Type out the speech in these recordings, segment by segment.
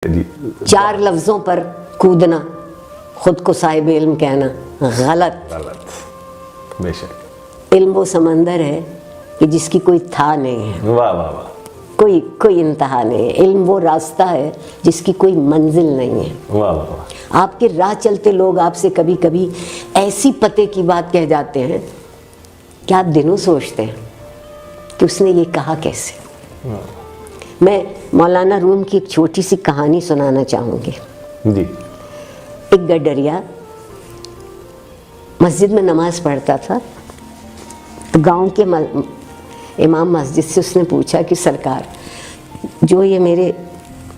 چار لفظوں پر کودنا، خود کو صاحب علم کہنا غلط۔ بے شک علم وہ سمندر ہے کہ جس کی کوئی تھا نہیں ہے، واہ واہ واہ، کوئی انتہا نہیں ہے۔ علم وہ راستہ ہے جس کی کوئی منزل نہیں ہے۔ واہ واہ واہ، آپ کے راہ چلتے لوگ آپ سے کبھی کبھی ایسی پتے کی بات کہہ جاتے ہیں کہ آپ دنوں سوچتے ہیں کہ اس نے یہ کہا کیسے۔ میں مولانا روم کی ایک چھوٹی سی کہانی سنانا چاہوں گی۔ جی، ایک گڈریا مسجد میں نماز پڑھتا تھا، تو گاؤں کے امام مسجد سے اس نے پوچھا کہ سرکار، جو یہ میرے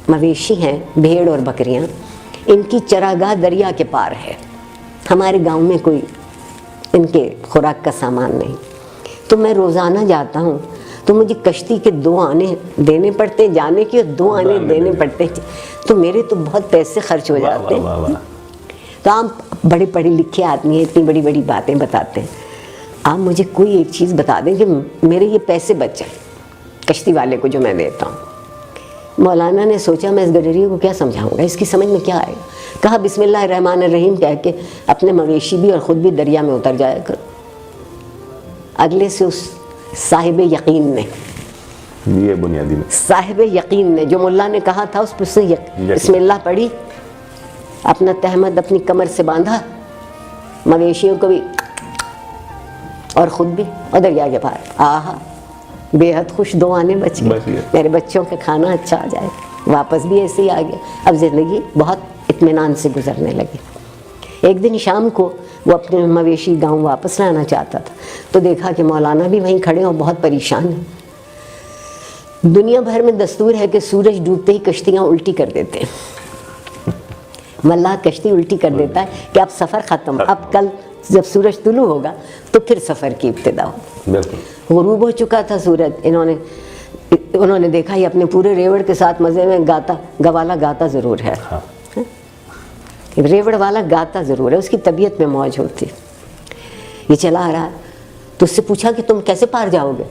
مویشی ہیں بھیڑ اور بکریاں، ان کی چراگاہ دریا کے پار ہے، ہمارے گاؤں میں کوئی ان کے خوراک کا سامان نہیں، تو میں روزانہ جاتا ہوں تو مجھے کشتی کے 2 آنے دینے پڑتے ہیں جانے کے، اور 2 آنے دینے پڑتے ہیں، تو میرے تو بہت پیسے خرچ ہو جاتے ہیں۔ تو آپ بڑے پڑھے لکھے آدمی ہیں، اتنی بڑی بڑی باتیں بتاتے ہیں، آپ مجھے کوئی ایک چیز بتا دیں کہ میرے یہ پیسے بچ جائیں کشتی والے کو جو میں دیتا ہوں۔ مولانا نے سوچا میں اس گڈریے کو کیا سمجھاؤں گا، اس کی سمجھ میں کیا آئے گا۔ کہا بسم اللہ الرحمن الرحیم کہہ کے اپنے مویشی بھی اور خود بھی دریا میں اتر جایا کرو۔ اگلے سے اس صاحب یقین نے، یہ بنیادی میں صاحب یقین نے جو ملا نے کہا تھا اس پر اس نے بسم اللہ پڑھی، اپنا تہمد اپنی کمر سے باندھا، مویشیوں کو بھی اور خود بھی، اور دریا کے پار۔ آہا، بے حد خوش 2 آنے بچ گئے، میرے بچوں کا کھانا اچھا آ جائے، واپس بھی ایسے ہی آ گیا۔ اب زندگی بہت اطمینان سے گزرنے لگی۔ ایک دن شام کو وہ اپنے مویشی گاؤں واپس لانا چاہتا تھا، تو دیکھا کہ مولانا بھی وہیں کھڑے اور بہت پریشان ہیں۔ دنیا بھر میں دستور ہے کہ سورج ڈوبتے ہی کشتیاں الٹی کر دیتے ہیں، ملاح کشتی الٹی کر دیتا ہے کہ اب سفر ختم، اب کل جب سورج طلوع ہوگا تو پھر سفر کی ابتدا ہو۔ غروب ہو چکا تھا سورج، انہوں نے دیکھا یہ اپنے پورے ریوڑ کے ساتھ مزے میں گوالا گاتا ضرور ہے، ریوڑ والا گاتا ضرور ہے، اس کی طبیعت میں موج ہوتی۔ یہ چلا آ رہا ہے تو اس سے پوچھا کہ تم کیسے پار جاؤ گے؟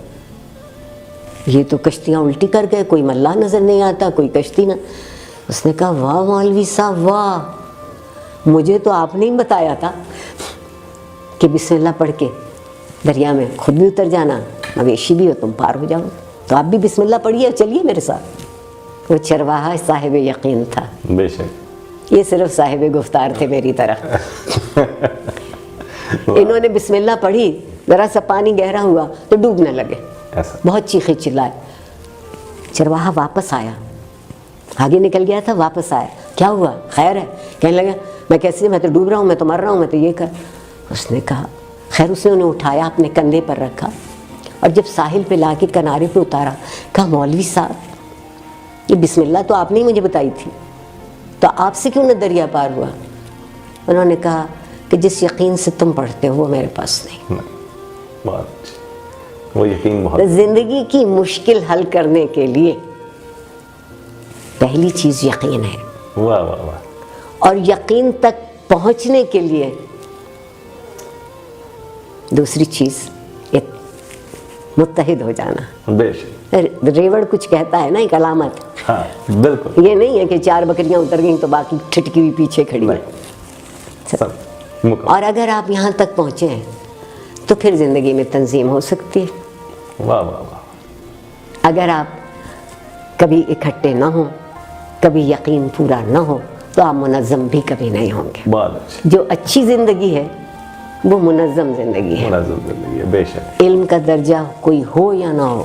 یہ تو کشتیاں الٹی کر گئے، کوئی ملاح نظر نہیں آتا، کوئی کشتی نہ۔ اس نے کہا واہ مولوی صاحب واہ، مجھے تو آپ نے ہی بتایا تھا کہ بسم اللہ پڑھ کے دریا میں خود بھی اتر جانا، مویشی بھی ہو تم پار ہو جاؤ، تو آپ بھی بسم اللہ پڑھیے اور چلیے میرے ساتھ۔ وہ چرواہا صاحب یقین تھا، بے شک یہ صرف صاحب گفتار تھے میری طرح۔ انہوں نے بسم اللہ پڑھی، ذرا سا پانی گہرا ہوا تو ڈوبنے لگے، بہت چیخے چلائے۔ چرواہا واپس آیا، آگے نکل گیا تھا، واپس آیا، کیا ہوا خیر ہے؟ کہنے لگا میں کیسے، میں تو ڈوب رہا ہوں، میں تو مر رہا ہوں، میں تو یہ کر۔ اس نے کہا خیر، اس نے انہیں اٹھایا، اپنے کندھے پر رکھا، اور جب ساحل پہ لا کے کنارے پہ اتارا، کہا مولوی صاحب یہ بسم اللہ تو آپ نے ہی مجھے بتائی تھی، تو آپ سے کیوں نہ دریا پار ہوا؟ انہوں نے کہا کہ جس یقین سے تم پڑھتے ہو وہ میرے پاس نہیں۔ وہ یقین بہت، زندگی کی مشکل حل کرنے کے لیے پہلی چیز یقین ہے، واہ واہ واہ، اور یقین تک پہنچنے کے لیے دوسری چیز متحد ہو جانا۔ بے شک ریوڑ کچھ کہتا ہے نا، ایک علامت، ہاں بالکل، یہ نہیں ہے کہ 4 بکریاں اتر گئیں تو باقی ٹھٹکی ہوئی پیچھے کھڑی ہے۔ اور اگر آپ یہاں تک پہنچے ہیں تو پھر زندگی میں تنظیم ہو سکتی ہے۔ واہ واہ واہ، اگر آپ کبھی اکٹھے نہ ہوں، کبھی یقین پورا نہ ہو، تو آپ منظم بھی کبھی نہیں ہوں گے۔ بہت اچھی، جو اچھی زندگی ہے وہ منظم زندگی ہے۔ منظم زندگی ہے، بے شک۔ علم کا درجہ کوئی ہو یا نہ ہو،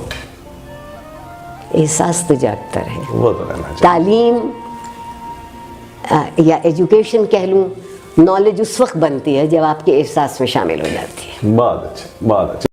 احساس تو جاگتا رہے۔ وہ تو رہنا چاہیے۔ تعلیم یا ایجوکیشن کہہ لوں، نالج اس وقت بنتی ہے جب آپ کے احساس میں شامل ہو جاتی ہے۔ بہت اچھا، بہت اچھا۔